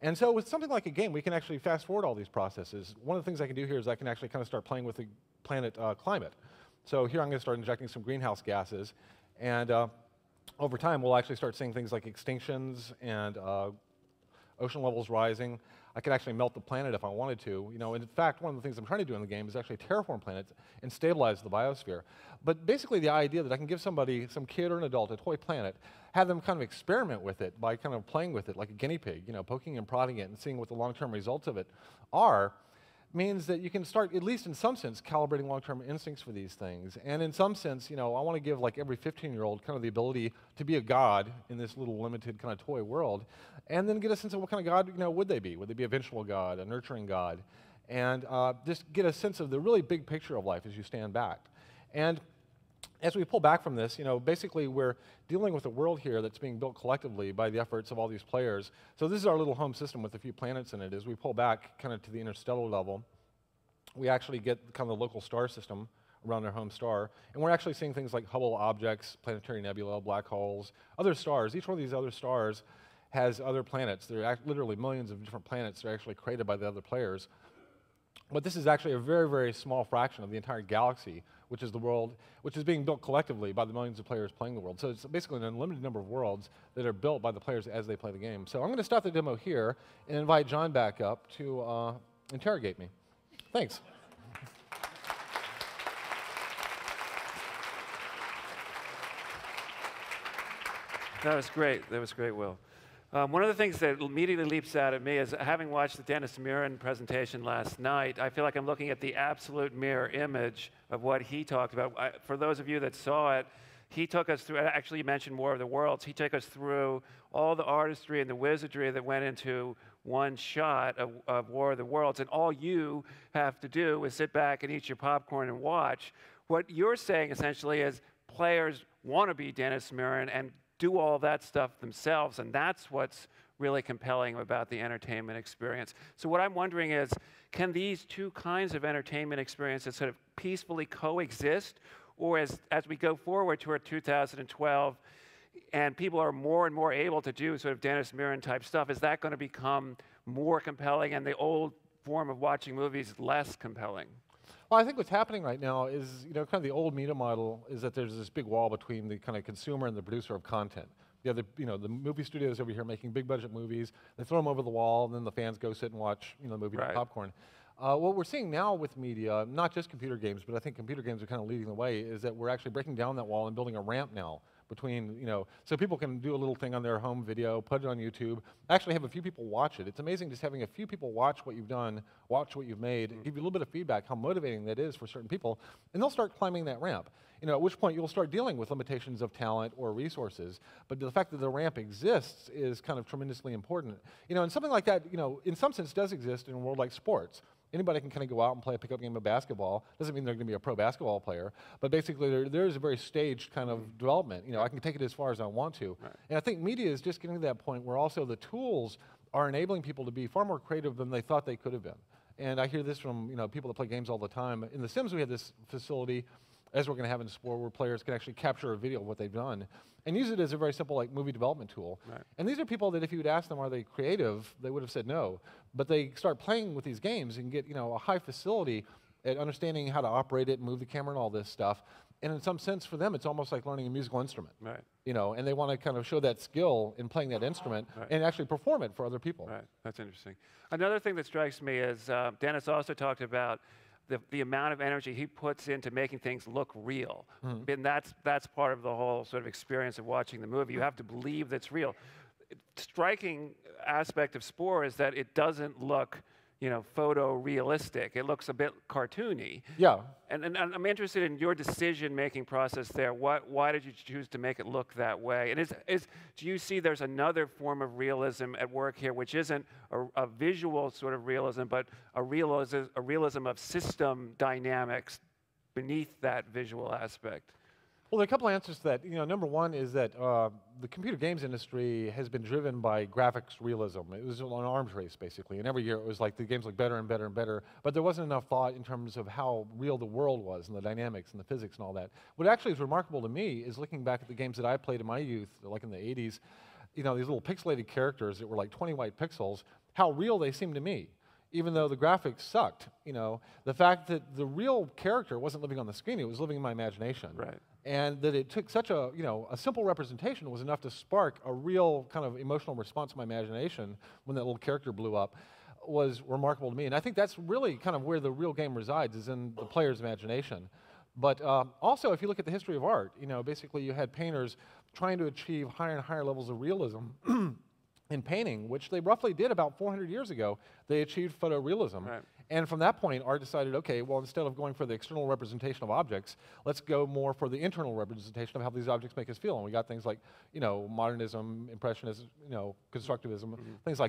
And so with something like a game, we can actually fast forward all these processes. One of the things I can do here is I can actually kind of start playing with the planet climate. So here I'm going to start injecting some greenhouse gases, and over time we'll actually start seeing things like extinctions and ocean levels rising. I could actually melt the planet if I wanted to. You know, in fact, one of the things I'm trying to do in the game is actually terraform planets and stabilize the biosphere. But basically the idea that I can give somebody, some kid or an adult, a toy planet, have them kind of experiment with it by kind of playing with it like a guinea pig, you know, poking and prodding it and seeing what the long-term results of it are, means that you can start, at least in some sense, calibrating long-term instincts for these things. And in some sense, you know, I want to give like every 15-year-old kind of the ability to be a god in this little limited kind of toy world, and then get a sense of what kind of god, you know, would they be? Would they be a vengeful god, a nurturing god? And just get a sense of the really big picture of life as you stand back. And as we pull back from this, you know, basically we're dealing with a world here that's being built collectively by the efforts of all these players. So this is our little home system with a few planets in it. As we pull back kind of to the interstellar level, we actually get kind of the local star system around our home star. And we're actually seeing things like Hubble objects, planetary nebula, black holes, other stars. Each one of these other stars has other planets. There are literally millions of different planets that are actually created by the other players. But this is actually a very, very small fraction of the entire galaxy, which is the world, which is being built collectively by the millions of players playing the world. So it's basically an unlimited number of worlds that are built by the players as they play the game. So I'm going to stop the demo here and invite John back up to interrogate me. Thanks. That was great. That was great, Will. One of the things that immediately leaps out at me is, having watched the Dennis Muren presentation last night, I feel like I'm looking at the absolute mirror image of what he talked about. For those of you that saw it, he took us through, actually you mentioned War of the Worlds, he took us through all the artistry and the wizardry that went into one shot of War of the Worlds, and all you have to do is sit back and eat your popcorn and watch. What you're saying essentially is players want to be Dennis Muren and do all that stuff themselves, and that's what's really compelling about the entertainment experience. So what I'm wondering is, can these two kinds of entertainment experiences sort of peacefully coexist, or as we go forward toward 2012, and people are more and more able to do sort of Dennis Muren type stuff, is that going to become more compelling and the old form of watching movies less compelling? Well, I think what's happening right now is, you know, kind of the old media model is that there's this big wall between the kind of consumer and the producer of content. You have the movie studios over here making big budget movies. They throw them over the wall, and then the fans go sit and watch, you know, the movie with popcorn. What we're seeing now with media, not just computer games, but I think computer games are kind of leading the way, is that we're actually breaking down that wall and building a ramp now between, you know, so people can do a little thing on their home video, put it on YouTube, actually have a few people watch it. It's amazing just having a few people watch what you've done, watch what you've made, give you a little bit of feedback, how motivating that is for certain people, and they'll start climbing that ramp. You know, at which point you'll start dealing with limitations of talent or resources, but the fact that the ramp exists is kind of tremendously important. You know, and something like that, you know, in some sense does exist in a world like sports. Anybody can kind of go out and play a pickup game of basketball. Doesn't mean they're going to be a pro basketball player, but basically there is a very staged kind of development. You know, I can take it as far as I want to. And I think media is just getting to that point where also the tools are enabling people to be far more creative than they thought they could have been. And I hear this from, you know, people that play games all the time. In The Sims, we have this facility, as we're going to have in Spore, where players can actually capture a video of what they've done and use it as a very simple like movie development tool. And these are people that if you would ask them, are they creative, they would have said no. But they start playing with these games and get, you know, a high facility at understanding how to operate it, move the camera and all this stuff. And in some sense for them, it's almost like learning a musical instrument. You know, and they want to kind of show that skill in playing that instrument and actually perform it for other people. That's interesting. Another thing that strikes me is Dennis also talked about the amount of energy he puts into making things look real. And that's part of the whole sort of experience of watching the movie. You have to believe that's real. Striking aspect of Spore is that it doesn't look, you know, photorealistic. It looks a bit cartoony. And I'm interested in your decision-making process there. Why did you choose to make it look that way? And do you see there's another form of realism at work here, which isn't a visual sort of realism, but a realism of system dynamics beneath that visual aspect? Well, there are a couple answers to that. You know, number one is that the computer games industry has been driven by graphics realism. It was an arms race, basically, and every year it was like the games looked better and better and better, but there wasn't enough thought in terms of how real the world was and the dynamics and the physics and all that. What actually is remarkable to me is looking back at the games that I played in my youth, like in the 80s, these little pixelated characters that were like 20 white pixels, how real they seemed to me, even though the graphics sucked. The fact that the real character wasn't living on the screen, it was living in my imagination. Right. And that it took such a simple representation was enough to spark a real kind of emotional response to my imagination when that little character blew up was remarkable to me. And I think that's really kind of where the real game resides, is in the player's imagination. But also, if you look at the history of art, basically you had painters trying to achieve higher and higher levels of realism in painting, which they roughly did about 400 years ago. They achieved photorealism. Right. And from that point, art decided, okay, well, instead of going for the external representation of objects, let's go more for the internal representation of how these objects make us feel. And we got things like, modernism, impressionism, constructivism, things like